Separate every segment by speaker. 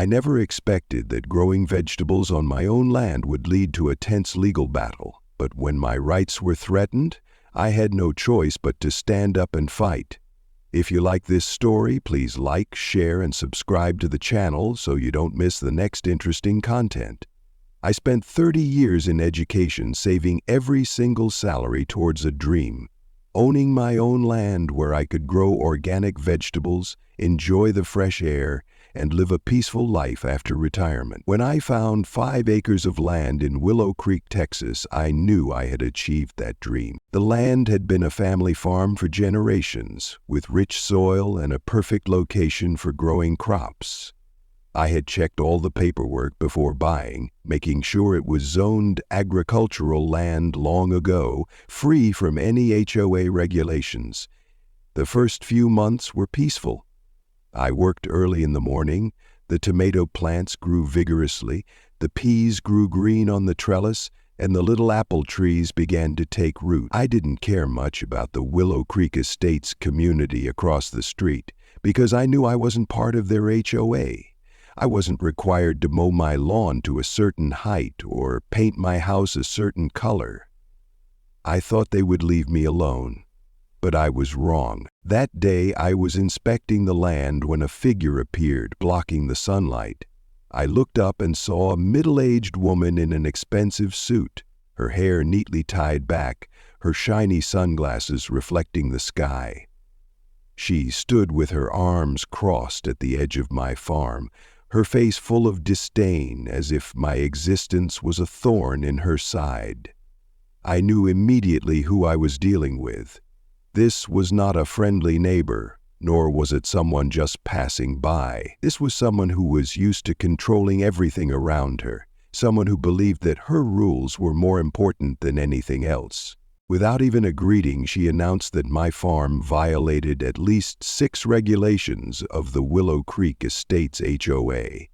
Speaker 1: I never expected that growing vegetables on my own land would lead to a tense legal battle, but when my rights were threatened, I had no choice but to stand up and fight. If you like this story, please like, share, and subscribe to the channel so you don't miss the next interesting content. I spent 30 years in education saving every single salary towards a dream, owning my own land where I could grow organic vegetables, enjoy the fresh air, and live a peaceful life after retirement. When I found 5 acres of land in Willow Creek, Texas, I knew I had achieved that dream. The land had been a family farm for generations, with rich soil and a perfect location for growing crops. I had checked all the paperwork before buying, making sure it was zoned agricultural land long ago, free from any HOA regulations. The first few months were peaceful. I worked early in the morning, the tomato plants grew vigorously, the peas grew green on the trellis, and the little apple trees began to take root. I didn't care much about the Willow Creek Estates community across the street, because I knew I wasn't part of their HOA. I wasn't required to mow my lawn to a certain height or paint my house a certain color. I thought they would leave me alone. But I was wrong. That day I was inspecting the land when a figure appeared, blocking the sunlight. I looked up and saw a middle-aged woman in an expensive suit, her hair neatly tied back, her shiny sunglasses reflecting the sky. She stood with her arms crossed at the edge of my farm, her face full of disdain, as if my existence was a thorn in her side. I knew immediately who I was dealing with. This was not a friendly neighbor, nor was it someone just passing by. This was someone who was used to controlling everything around her, someone who believed that her rules were more important than anything else. Without even a greeting, she announced that my farm violated at least 6 regulations of the Willow Creek Estates HOA.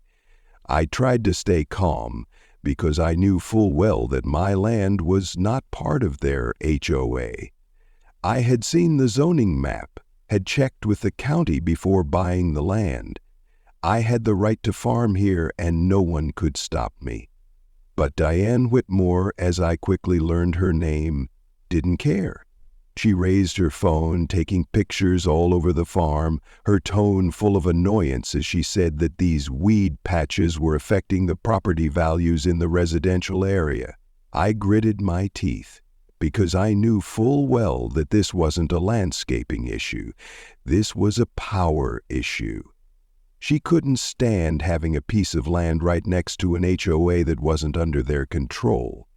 Speaker 1: I tried to stay calm because I knew full well that my land was not part of their HOA. I had seen the zoning map, had checked with the county before buying the land. I had the right to farm here and no one could stop me. But Diane Whitmore, as I quickly learned her name, didn't care. She raised her phone, taking pictures all over the farm, her tone full of annoyance as she said that these weed patches were affecting the property values in the residential area. I gritted my teeth, because I knew full well that this wasn't a landscaping issue. This was a power issue. She couldn't stand having a piece of land right next to an HOA that wasn't under their control.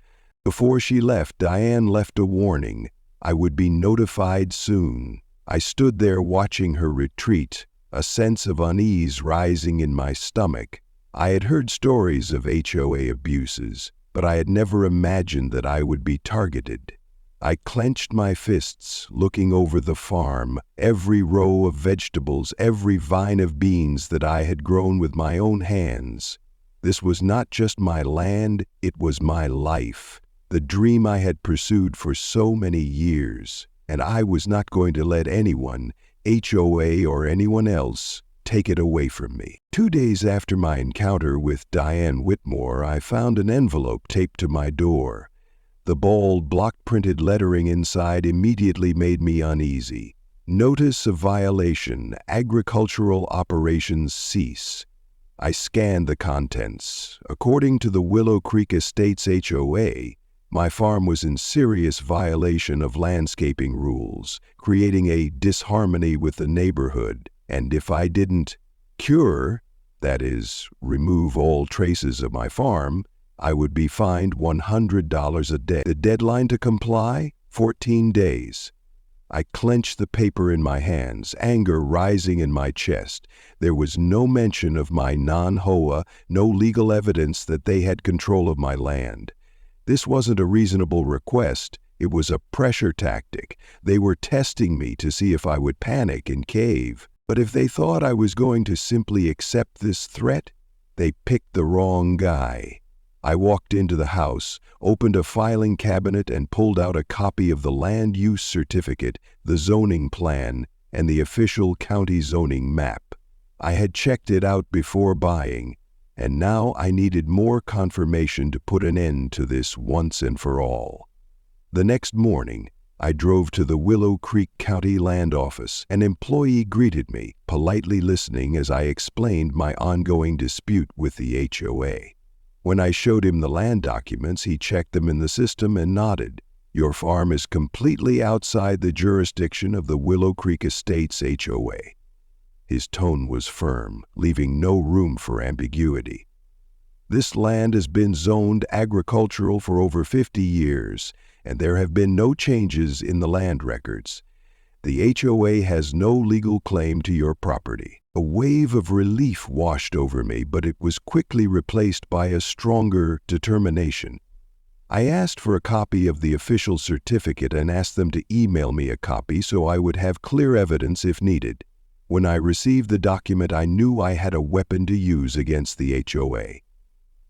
Speaker 1: Before she left, Diane left a warning. I would be notified soon. I stood there watching her retreat, a sense of unease rising in my stomach. I had heard stories of HOA abuses, but I had never imagined that I would be targeted. I clenched my fists, looking over the farm, every row of vegetables, every vine of beans that I had grown with my own hands. This was not just my land, it was my life, the dream I had pursued for so many years, and I was not going to let anyone, HOA or anyone else, take it away from me. 2 days after my encounter with Diane Whitmore, I found an envelope taped to my door. The bold, block-printed lettering inside immediately made me uneasy. Notice of violation, agricultural operations cease. I scanned the contents. According to the Willow Creek Estates HOA, my farm was in serious violation of landscaping rules, creating a disharmony with the neighborhood, and if I didn't cure, that is, remove all traces of my farm, I would be fined $100 a day. The deadline to comply? 14 days. I clenched the paper in my hands, anger rising in my chest. There was no mention of my non-HOA, no legal evidence that they had control of my land. This wasn't a reasonable request, it was a pressure tactic. They were testing me to see if I would panic and cave. But if they thought I was going to simply accept this threat, they picked the wrong guy. I walked into the house, opened a filing cabinet and pulled out a copy of the land use certificate, the zoning plan, and the official county zoning map. I had checked it out before buying, and now I needed more confirmation to put an end to this once and for all. The next morning, I drove to the Willow Creek County Land Office. An employee greeted me, politely listening as I explained my ongoing dispute with the HOA. When I showed him the land documents, he checked them in the system and nodded. "Your farm is completely outside the jurisdiction of the Willow Creek Estates HOA." His tone was firm, leaving no room for ambiguity. "This land has been zoned agricultural for over 50 years, and there have been no changes in the land records. The HOA has no legal claim to your property." A wave of relief washed over me, but it was quickly replaced by a stronger determination. I asked for a copy of the official certificate and asked them to email me a copy so I would have clear evidence if needed. When I received the document, I knew I had a weapon to use against the HOA.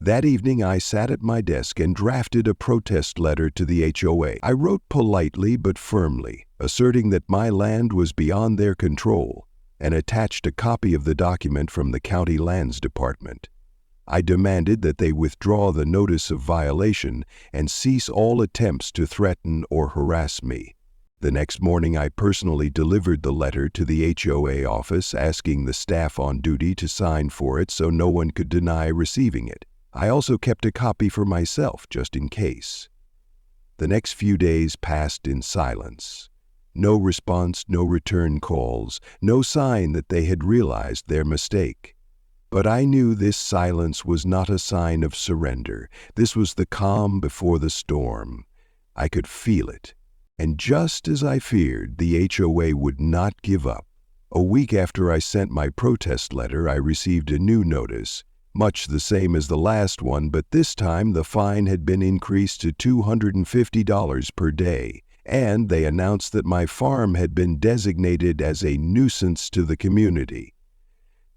Speaker 1: That evening, I sat at my desk and drafted a protest letter to the HOA. I wrote politely but firmly, asserting that my land was beyond their control, and attached a copy of the document from the County Lands Department. I demanded that they withdraw the notice of violation and cease all attempts to threaten or harass me. The next morning, I personally delivered the letter to the HOA office, asking the staff on duty to sign for it so no one could deny receiving it. I also kept a copy for myself, just in case. The next few days passed in silence. No response, no return calls, no sign that they had realized their mistake. But I knew this silence was not a sign of surrender. This was the calm before the storm. I could feel it. And just as I feared, the HOA would not give up. A week after I sent my protest letter, I received a new notice, much the same as the last one, but this time the fine had been increased to $250 per day, and they announced that my farm had been designated as a nuisance to the community.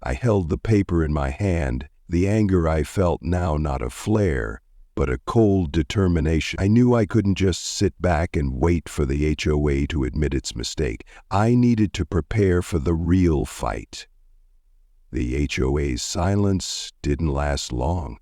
Speaker 1: I held the paper in my hand, the anger I felt now not a flare, but a cold determination. I knew I couldn't just sit back and wait for the HOA to admit its mistake. I needed to prepare for the real fight. The HOA's silence didn't last long.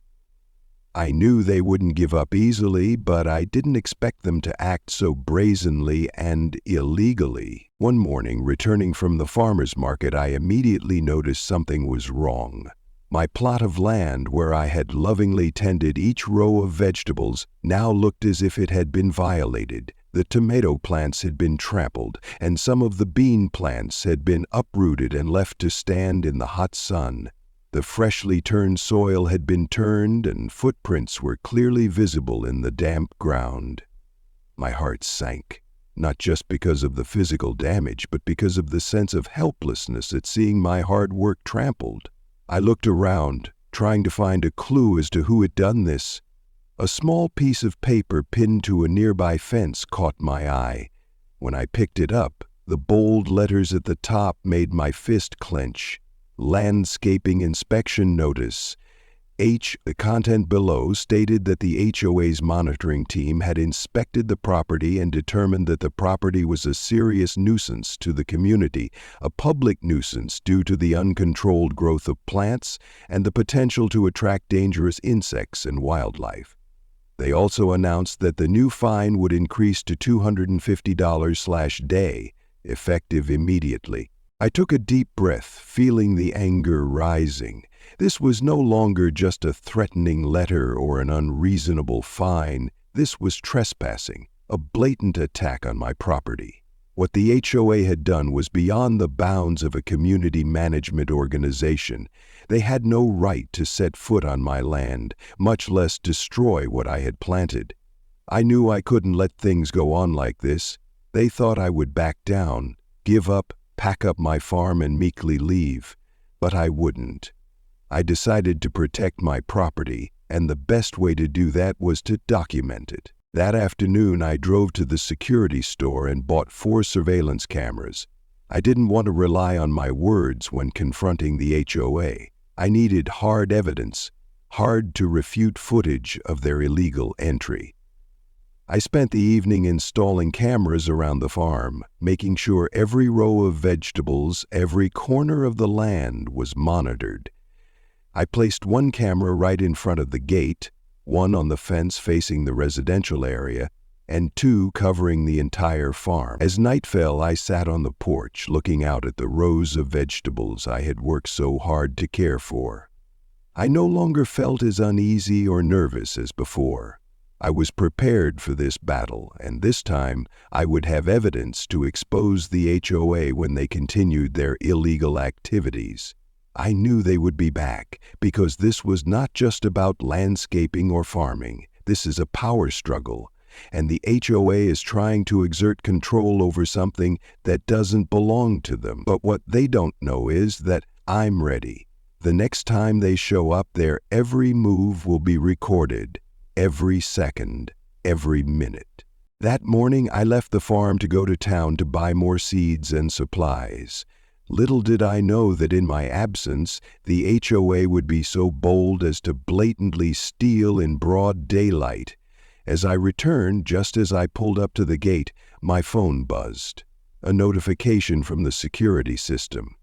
Speaker 1: I knew they wouldn't give up easily, but I didn't expect them to act so brazenly and illegally. One morning, returning from the farmer's market, I immediately noticed something was wrong. My plot of land, where I had lovingly tended each row of vegetables, now looked as if it had been violated. The tomato plants had been trampled, and some of the bean plants had been uprooted and left to stand in the hot sun. The freshly turned soil had been turned, and footprints were clearly visible in the damp ground. My heart sank, not just because of the physical damage, but because of the sense of helplessness at seeing my hard work trampled. I looked around, trying to find a clue as to who had done this. A small piece of paper pinned to a nearby fence caught my eye. When I picked it up, the bold letters at the top made my fist clench. Landscaping inspection notice. The content below stated that the HOA's monitoring team had inspected the property and determined that the property was a serious nuisance to the community, a public nuisance due to the uncontrolled growth of plants and the potential to attract dangerous insects and wildlife. They also announced that the new fine would increase to $250/day, effective immediately. I took a deep breath, feeling the anger rising. This was no longer just a threatening letter or an unreasonable fine. This was trespassing, a blatant attack on my property. What the HOA had done was beyond the bounds of a community management organization. They had no right to set foot on my land, much less destroy what I had planted. I knew I couldn't let things go on like this. They thought I would back down, give up, pack up my farm and meekly leave. But I wouldn't. I decided to protect my property, and the best way to do that was to document it. That afternoon, I drove to the security store and bought 4 surveillance cameras. I didn't want to rely on my words when confronting the HOA. I needed hard evidence, hard to refute footage of their illegal entry. I spent the evening installing cameras around the farm, making sure every row of vegetables, every corner of the land was monitored. I placed one camera right in front of the gate, one on the fence facing the residential area, and two covering the entire farm. As night fell, I sat on the porch looking out at the rows of vegetables I had worked so hard to care for. I no longer felt as uneasy or nervous as before. I was prepared for this battle, and this time I would have evidence to expose the HOA when they continued their illegal activities. I knew they would be back, because this was not just about landscaping or farming. This is a power struggle, and the HOA is trying to exert control over something that doesn't belong to them. But what they don't know is that I'm ready. The next time they show up, their every move will be recorded, every second, every minute. That morning, I left the farm to go to town to buy more seeds and supplies. Little did I know that in my absence, the HOA would be so bold as to blatantly steal in broad daylight. As I returned, just as I pulled up to the gate, my phone buzzed. A notification from the security system.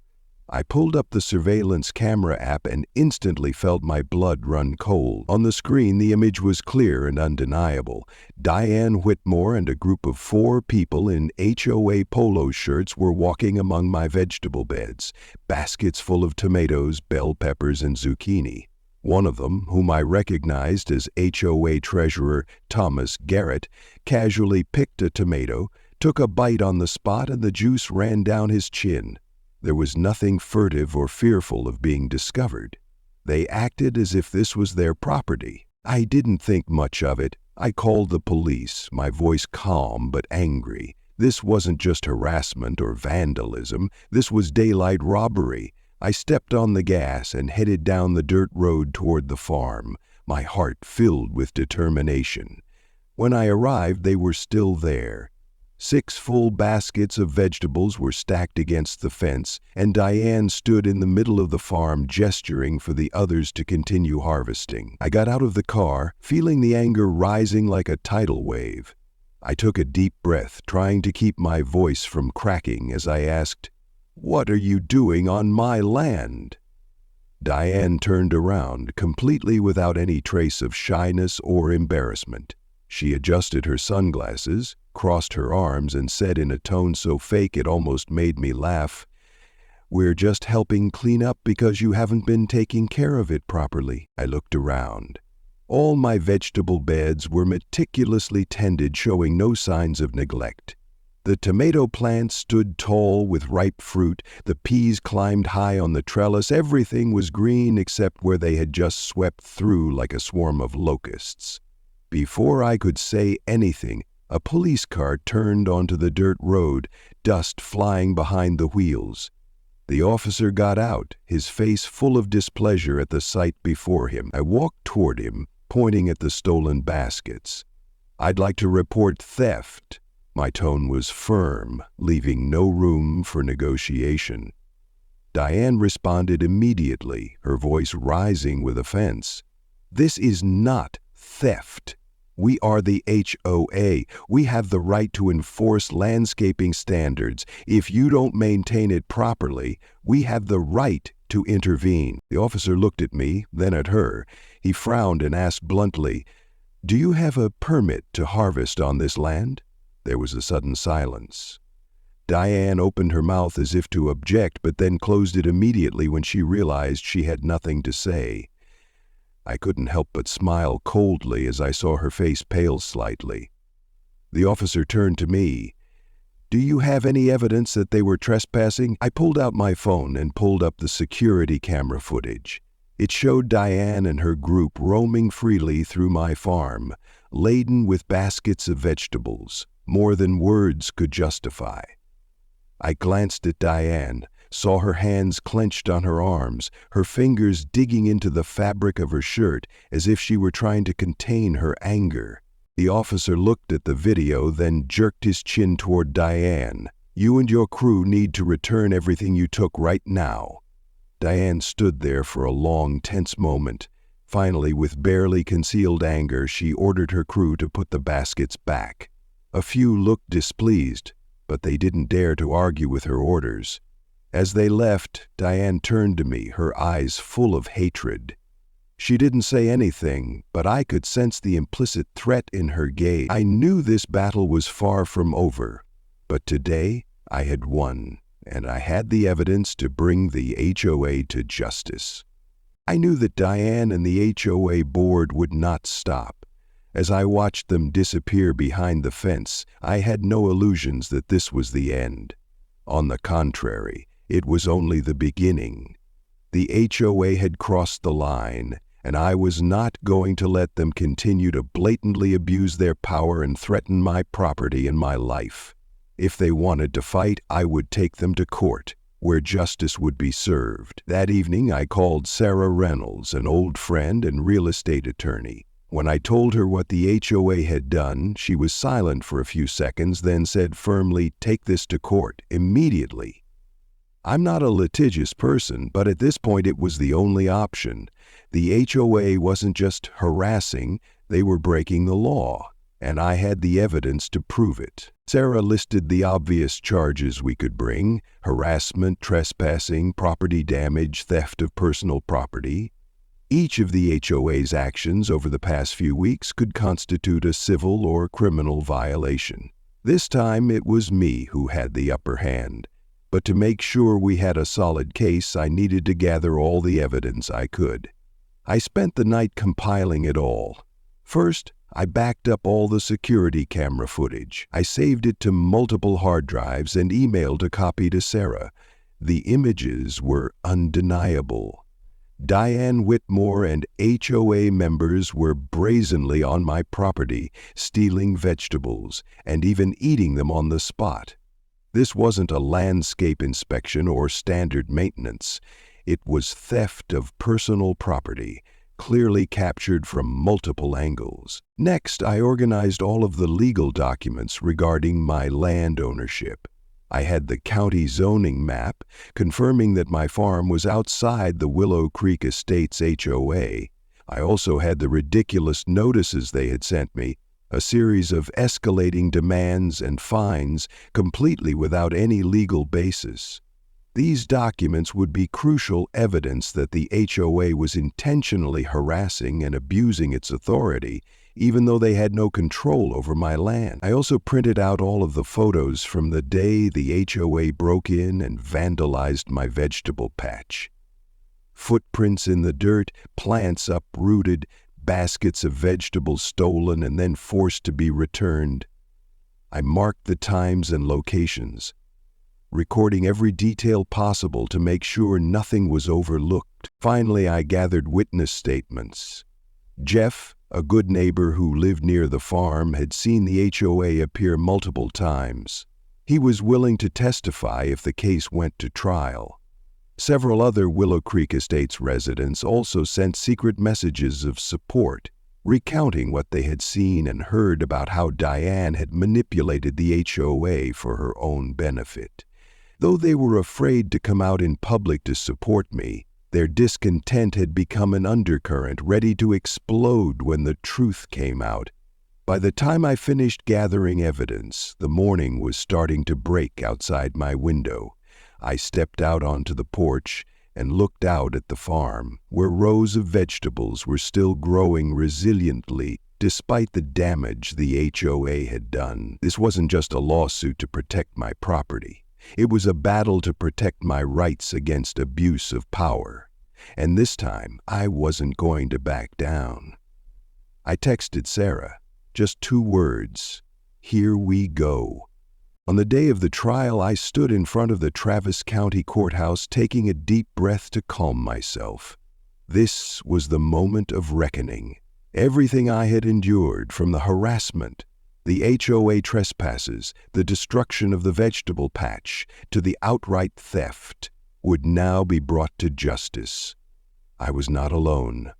Speaker 1: I pulled up the surveillance camera app and instantly felt my blood run cold. On the screen, the image was clear and undeniable. Diane Whitmore and a group of 4 people in HOA polo shirts were walking among my vegetable beds, baskets full of tomatoes, bell peppers, and zucchini. One of them, whom I recognized as HOA Treasurer Thomas Garrett, casually picked a tomato, took a bite on the spot, and the juice ran down his chin. There was nothing furtive or fearful of being discovered. They acted as if this was their property. I didn't think much of it. I called the police, my voice calm but angry. This wasn't just harassment or vandalism. This was daylight robbery. I stepped on the gas and headed down the dirt road toward the farm, my heart filled with determination. When I arrived, they were still there. 6 full baskets of vegetables were stacked against the fence, and Diane stood in the middle of the farm gesturing for the others to continue harvesting. I got out of the car, feeling the anger rising like a tidal wave. I took a deep breath, trying to keep my voice from cracking as I asked, "What are you doing on my land?" Diane turned around, completely without any trace of shyness or embarrassment. She adjusted her sunglasses, crossed her arms, and said in a tone so fake it almost made me laugh, "We're just helping clean up because you haven't been taking care of it properly." I looked around. All my vegetable beds were meticulously tended, showing no signs of neglect. The tomato plants stood tall with ripe fruit, the peas climbed high on the trellis, everything was green except where they had just swept through like a swarm of locusts. Before I could say anything, a police car turned onto the dirt road, dust flying behind the wheels. The officer got out, his face full of displeasure at the sight before him. I walked toward him, pointing at the stolen baskets. "I'd like to report theft." My tone was firm, leaving no room for negotiation. Diane responded immediately, her voice rising with offense. "This is not theft. We are the HOA. We have the right to enforce landscaping standards. If you don't maintain it properly, we have the right to intervene." The officer looked at me, then at her. He frowned and asked bluntly, "Do you have a permit to harvest on this land?" There was a sudden silence. Diane opened her mouth as if to object, but then closed it immediately when she realized she had nothing to say. I couldn't help but smile coldly as I saw her face pale slightly. The officer turned to me. "Do you have any evidence that they were trespassing?" I pulled out my phone and pulled up the security camera footage. It showed Diane and her group roaming freely through my farm, laden with baskets of vegetables, more than words could justify. I glanced at Diane, saw her hands clenched on her arms, her fingers digging into the fabric of her shirt as if she were trying to contain her anger. The officer looked at the video, then jerked his chin toward Diane. "You and your crew need to return everything you took right now." Diane stood there for a long, tense moment. Finally, with barely concealed anger, she ordered her crew to put the baskets back. A few looked displeased, but they didn't dare to argue with her orders. As they left, Diane turned to me, her eyes full of hatred. She didn't say anything, but I could sense the implicit threat in her gaze. I knew this battle was far from over, but today I had won, and I had the evidence to bring the HOA to justice. I knew that Diane and the HOA board would not stop. As I watched them disappear behind the fence, I had no illusions that this was the end. On the contrary, it was only the beginning. The HOA had crossed the line, and I was not going to let them continue to blatantly abuse their power and threaten my property and my life. If they wanted to fight, I would take them to court, where justice would be served. That evening, I called Sarah Reynolds, an old friend and real estate attorney. When I told her what the HOA had done, she was silent for a few seconds, then said firmly, "Take this to court, immediately." I'm not a litigious person, but at this point it was the only option. The HOA wasn't just harassing, they were breaking the law, and I had the evidence to prove it. Sarah listed the obvious charges we could bring: harassment, trespassing, property damage, theft of personal property. Each of the HOA's actions over the past few weeks could constitute a civil or criminal violation. This time it was me who had the upper hand. But to make sure we had a solid case, I needed to gather all the evidence I could. I spent the night compiling it all. First, I backed up all the security camera footage. I saved it to multiple hard drives and emailed a copy to Sarah. The images were undeniable. Diane Whitmore and HOA members were brazenly on my property, stealing vegetables, and even eating them on the spot. This wasn't a landscape inspection or standard maintenance. It was theft of personal property, clearly captured from multiple angles. Next, I organized all of the legal documents regarding my land ownership. I had the county zoning map, confirming that my farm was outside the Willow Creek Estates HOA. I also had the ridiculous notices they had sent me, a series of escalating demands and fines completely without any legal basis. These documents would be crucial evidence that the HOA was intentionally harassing and abusing its authority, even though they had no control over my land. I also printed out all of the photos from the day the HOA broke in and vandalized my vegetable patch. Footprints in the dirt, plants uprooted, baskets of vegetables stolen and then forced to be returned. I marked the times and locations, recording every detail possible to make sure nothing was overlooked. Finally, I gathered witness statements. Jeff, a good neighbor who lived near the farm, had seen the HOA appear multiple times. He was willing to testify if the case went to trial. Several other Willow Creek Estates residents also sent secret messages of support, recounting what they had seen and heard about how Diane had manipulated the HOA for her own benefit. Though they were afraid to come out in public to support me, their discontent had become an undercurrent ready to explode when the truth came out. By the time I finished gathering evidence, the morning was starting to break outside my window. I stepped out onto the porch and looked out at the farm, where rows of vegetables were still growing resiliently despite the damage the HOA had done. This wasn't just a lawsuit to protect my property. It was a battle to protect my rights against abuse of power. And this time, I wasn't going to back down. I texted Sarah, just 2 words: "Here we go." On the day of the trial, I stood in front of the Travis County Courthouse taking a deep breath to calm myself. This was the moment of reckoning. Everything I had endured, from the harassment, the HOA trespasses, the destruction of the vegetable patch, to the outright theft, would now be brought to justice. I was not alone.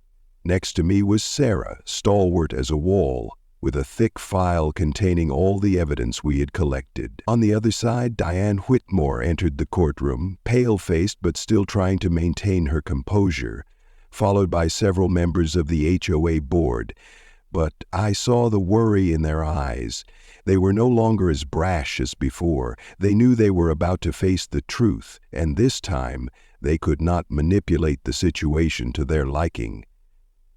Speaker 1: Next to me was Sarah, stalwart as a wall, with a thick file containing all the evidence we had collected. On the other side, Diane Whitmore entered the courtroom, pale-faced but still trying to maintain her composure, followed by several members of the HOA board. But I saw the worry in their eyes. They were no longer as brash as before. They knew they were about to face the truth, and this time they could not manipulate the situation to their liking.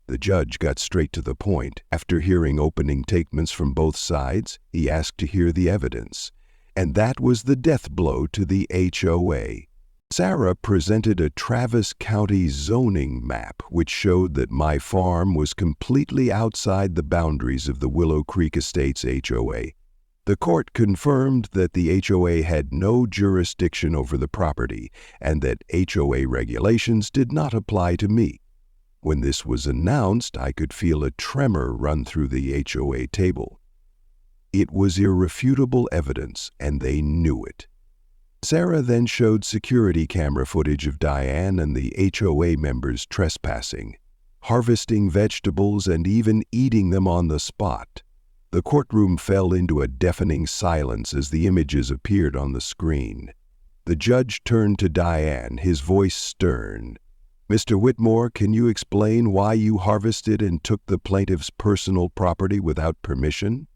Speaker 1: The judge got straight to the point. After hearing opening statements from both sides, he asked to hear the evidence. And that was the death blow to the HOA. Sarah presented a Travis County zoning map which showed that my farm was completely outside the boundaries of the Willow Creek Estates HOA. The court confirmed that the HOA had no jurisdiction over the property and that HOA regulations did not apply to me. When this was announced, I could feel a tremor run through the HOA table. It was irrefutable evidence, and they knew it. Sarah then showed security camera footage of Diane and the HOA members trespassing, harvesting vegetables, and even eating them on the spot. The courtroom fell into a deafening silence as the images appeared on the screen. The judge turned to Diane, his voice stern. "Mr. Whitmore, can you explain why you harvested and took the plaintiff's personal property without permission?"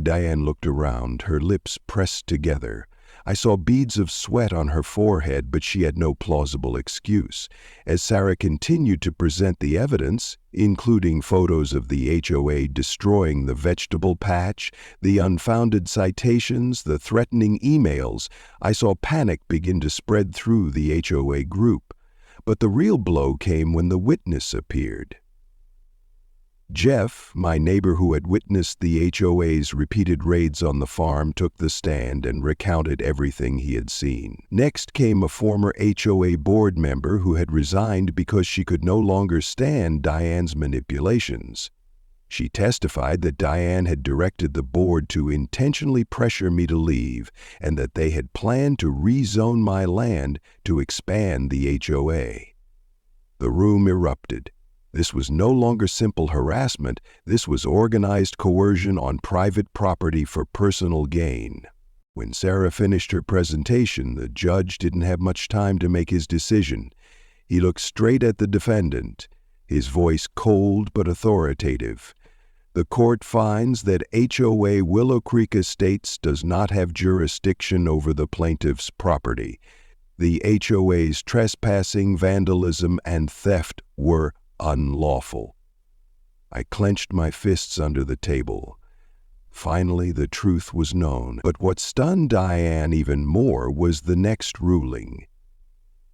Speaker 1: Diane looked around, her lips pressed together. I saw beads of sweat on her forehead, but she had no plausible excuse. As Sarah continued to present the evidence, including photos of the HOA destroying the vegetable patch, the unfounded citations, the threatening emails, I saw panic begin to spread through the HOA group. But the real blow came when the witness appeared. Jeff, my neighbor who had witnessed the HOA's repeated raids on the farm, took the stand and recounted everything he had seen. Next came a former HOA board member who had resigned because she could no longer stand Diane's manipulations. She testified that Diane had directed the board to intentionally pressure me to leave and that they had planned to rezone my land to expand the HOA. The room erupted. This was no longer simple harassment. This was organized coercion on private property for personal gain. When Sarah finished her presentation, the judge didn't have much time to make his decision. He looked straight at the defendant, his voice cold but authoritative. "The court finds that HOA Willow Creek Estates does not have jurisdiction over the plaintiff's property. The HOA's trespassing, vandalism, and theft were unlawful." I clenched my fists under the table. Finally, the truth was known. But what stunned Diane even more was the next ruling.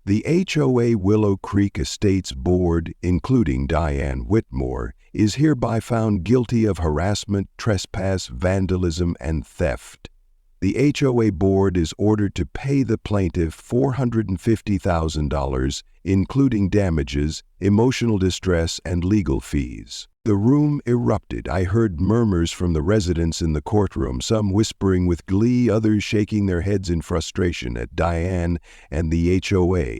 Speaker 1: The HOA Willow Creek Estates Board, including Diane Whitmore, is hereby found guilty of harassment, trespass, vandalism, and theft. The HOA Board is ordered to pay the plaintiff $450,000, including damages, emotional distress, and legal fees. The room erupted. I heard murmurs from the residents in the courtroom, some whispering with glee, others shaking their heads in frustration at Diane and the HOA.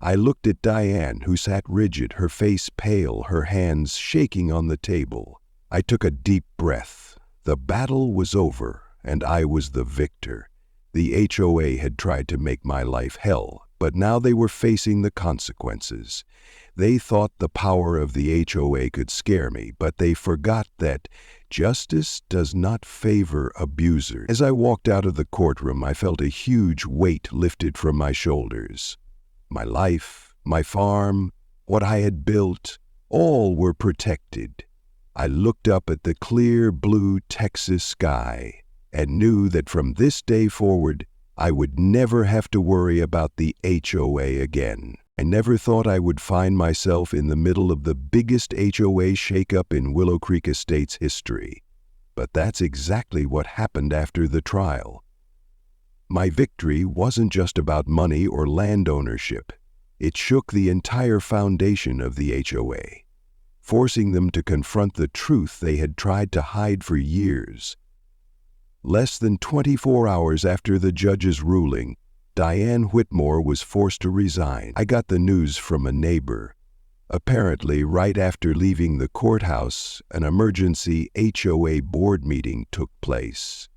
Speaker 1: I looked at Diane, who sat rigid, her face pale, her hands shaking on the table. I took a deep breath. The battle was over, and I was the victor. The HOA had tried to make my life hell, but now they were facing the consequences. They thought the power of the HOA could scare me, but they forgot that justice does not favor abusers. As I walked out of the courtroom, I felt a huge weight lifted from my shoulders. My life, my farm, what I had built, all were protected. I looked up at the clear blue Texas sky and knew that from this day forward, I would never have to worry about the HOA again. I never thought I would find myself in the middle of the biggest HOA shakeup in Willow Creek Estates history. But that's exactly what happened after the trial. My victory wasn't just about money or land ownership. It shook the entire foundation of the HOA, forcing them to confront the truth they had tried to hide for years. Less than 24 hours after the judge's ruling, Diane Whitmore was forced to resign. I got the news from a neighbor. Apparently, right after leaving the courthouse, an emergency HOA board meeting took place.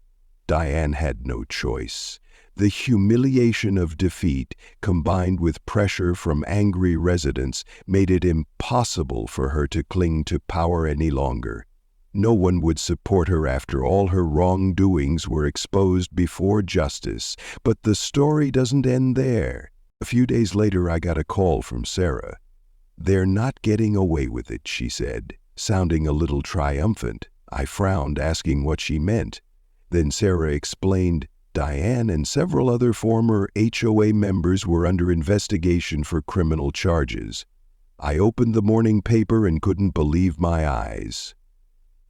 Speaker 1: Diane had no choice. The humiliation of defeat, combined with pressure from angry residents, made it impossible for her to cling to power any longer. No one would support her after all her wrongdoings were exposed before justice. But the story doesn't end there. A few days later, I got a call from Sarah. "They're not getting away with it," she said, sounding a little triumphant. I frowned, asking what she meant. Then Sarah explained, "Diane and several other former HOA members were under investigation for criminal charges." I opened the morning paper and couldn't believe my eyes.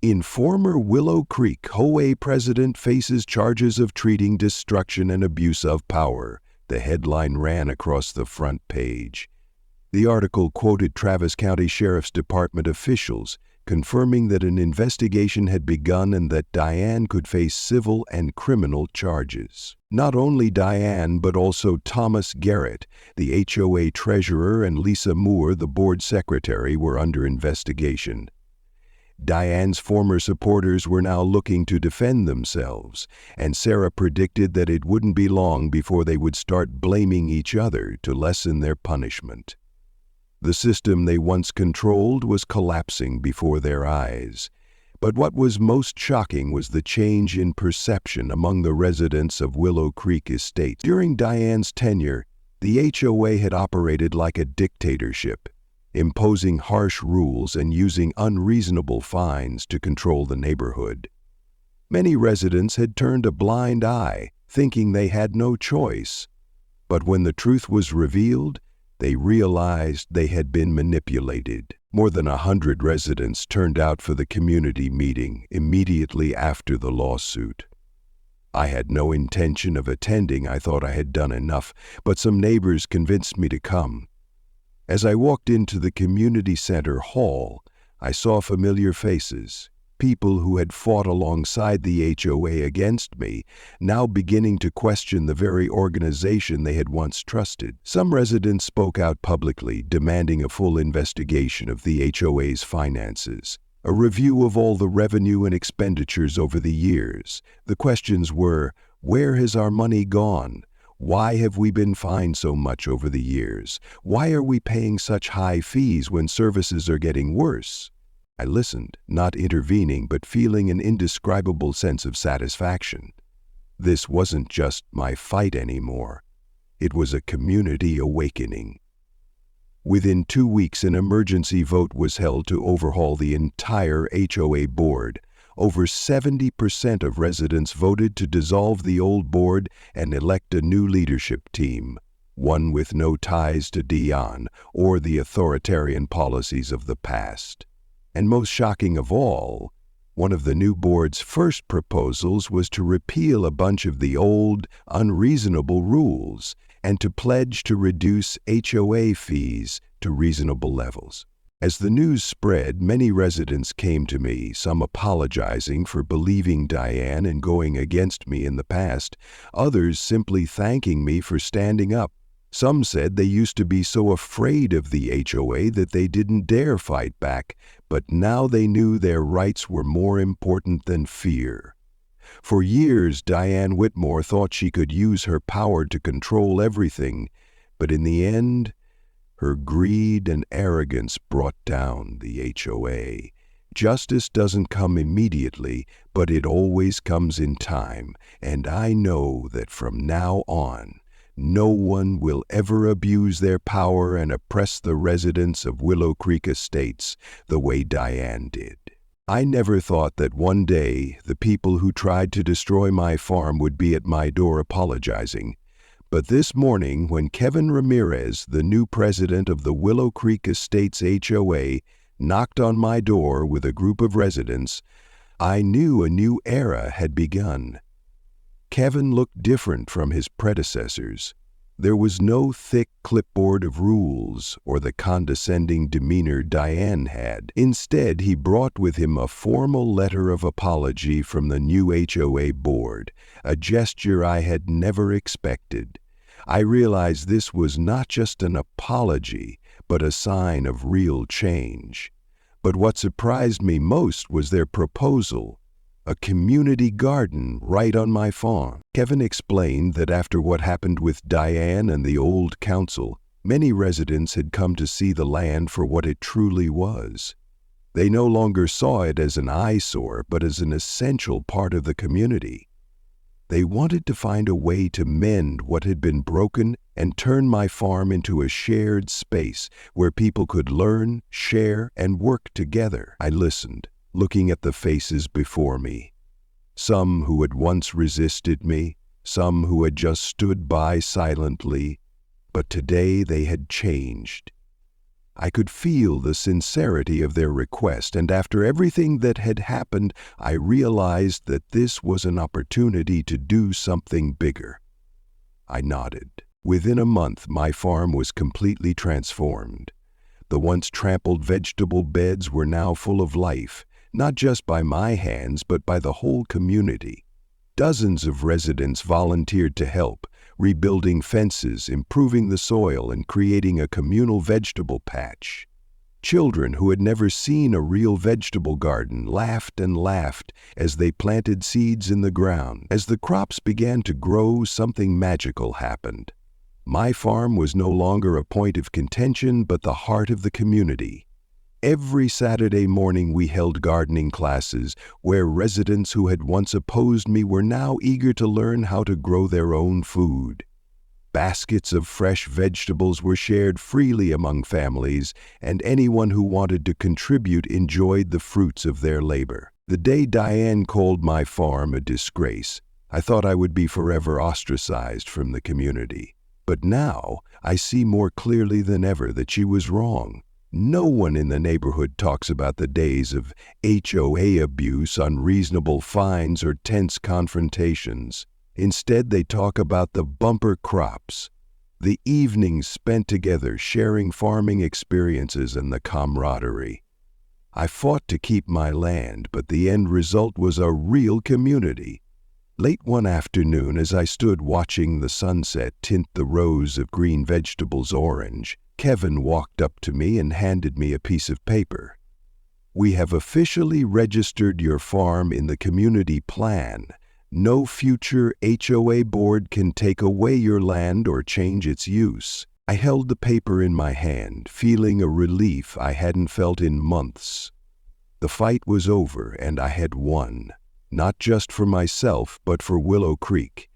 Speaker 1: "In former Willow Creek, HOA president faces charges of treating destruction and abuse of power," the headline ran across the front page. The article quoted Travis County Sheriff's Department officials, confirming that an investigation had begun and that Diane could face civil and criminal charges. Not only Diane, but also Thomas Garrett, the HOA treasurer, and Lisa Moore, the board secretary, were under investigation. Diane's former supporters were now looking to defend themselves, and Sarah predicted that it wouldn't be long before they would start blaming each other to lessen their punishment. The system they once controlled was collapsing before their eyes. But what was most shocking was the change in perception among the residents of Willow Creek Estate. During Diane's tenure, the HOA had operated like a dictatorship, imposing harsh rules and using unreasonable fines to control the neighborhood. Many residents had turned a blind eye, thinking they had no choice. But when the truth was revealed, they realized they had been manipulated. More than 100 residents turned out for the community meeting immediately after the lawsuit. I had no intention of attending. I thought I had done enough, but some neighbors convinced me to come. As I walked into the community center hall, I saw familiar faces. People who had fought alongside the HOA against me, now beginning to question the very organization they had once trusted. Some residents spoke out publicly, demanding a full investigation of the HOA's finances, a review of all the revenue and expenditures over the years. The questions were, where has our money gone? Why have we been fined so much over the years? Why are we paying such high fees when services are getting worse? I listened, not intervening, but feeling an indescribable sense of satisfaction. This wasn't just my fight anymore. It was a community awakening. Within 2 weeks, an emergency vote was held to overhaul the entire HOA board. Over 70% of residents voted to dissolve the old board and elect a new leadership team, one with no ties to Dion or the authoritarian policies of the past. And most shocking of all, one of the new board's first proposals was to repeal a bunch of the old, unreasonable rules and to pledge to reduce HOA fees to reasonable levels. As the news spread, many residents came to me, some apologizing for believing Diane and going against me in the past, others simply thanking me for standing up. Some said they used to be so afraid of the HOA that they didn't dare fight back, but now they knew their rights were more important than fear. For years, Diane Whitmore thought she could use her power to control everything, but in the end, her greed and arrogance brought down the HOA. Justice doesn't come immediately, but it always comes in time, and I know that from now on, no one will ever abuse their power and oppress the residents of Willow Creek Estates the way Diane did. I never thought that one day the people who tried to destroy my farm would be at my door apologizing. But this morning, when Kevin Ramirez, the new president of the Willow Creek Estates HOA, knocked on my door with a group of residents, I knew a new era had begun. Kevin looked different from his predecessors. There was no thick clipboard of rules or the condescending demeanor Diane had. Instead, he brought with him a formal letter of apology from the new HOA board, a gesture I had never expected. I realized this was not just an apology, but a sign of real change. But what surprised me most was their proposal. A community garden right on my farm. Kevin explained that after what happened with Diane and the old council, many residents had come to see the land for what it truly was. They no longer saw it as an eyesore, but as an essential part of the community. They wanted to find a way to mend what had been broken and turn my farm into a shared space where people could learn, share, and work together. I listened, looking at the faces before me. Some who had once resisted me, some who had just stood by silently, but today they had changed. I could feel the sincerity of their request, and after everything that had happened, I realized that this was an opportunity to do something bigger. I nodded. Within a month, my farm was completely transformed. The once trampled vegetable beds were now full of life, not just by my hands, but by the whole community. Dozens of residents volunteered to help, rebuilding fences, improving the soil, and creating a communal vegetable patch. Children who had never seen a real vegetable garden laughed and laughed as they planted seeds in the ground. As the crops began to grow, something magical happened. My farm was no longer a point of contention, but the heart of the community. Every Saturday morning we held gardening classes where residents who had once opposed me were now eager to learn how to grow their own food. Baskets of fresh vegetables were shared freely among families, and anyone who wanted to contribute enjoyed the fruits of their labor. The day Diane called my farm a disgrace, I thought I would be forever ostracized from the community. But now I see more clearly than ever that she was wrong. No one in the neighborhood talks about the days of HOA abuse, unreasonable fines, or tense confrontations. Instead, they talk about the bumper crops, the evenings spent together sharing farming experiences, and the camaraderie. I fought to keep my land, but the end result was a real community. Late one afternoon, as I stood watching the sunset tint the rows of green vegetables orange, Kevin walked up to me and handed me a piece of paper. "We have officially registered your farm in the community plan. No future HOA board can take away your land or change its use." I held the paper in my hand, feeling a relief I hadn't felt in months. The fight was over, and I had won. Not just for myself, but for Willow Creek.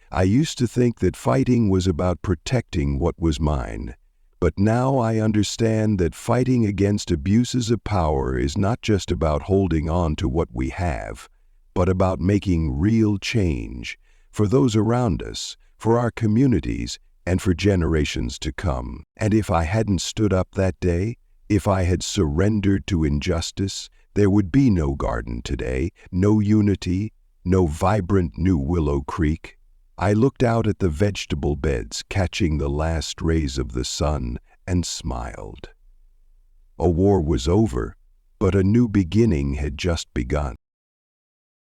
Speaker 1: I used to think that fighting was about protecting what was mine. But now I understand that fighting against abuses of power is not just about holding on to what we have, but about making real change for those around us, for our communities, and for generations to come. And if I hadn't stood up that day, if I had surrendered to injustice, there would be no garden today, no unity, no vibrant new Willow Creek. I looked out at the vegetable beds, catching the last rays of the sun, and smiled. A war was over, but a new beginning had just begun.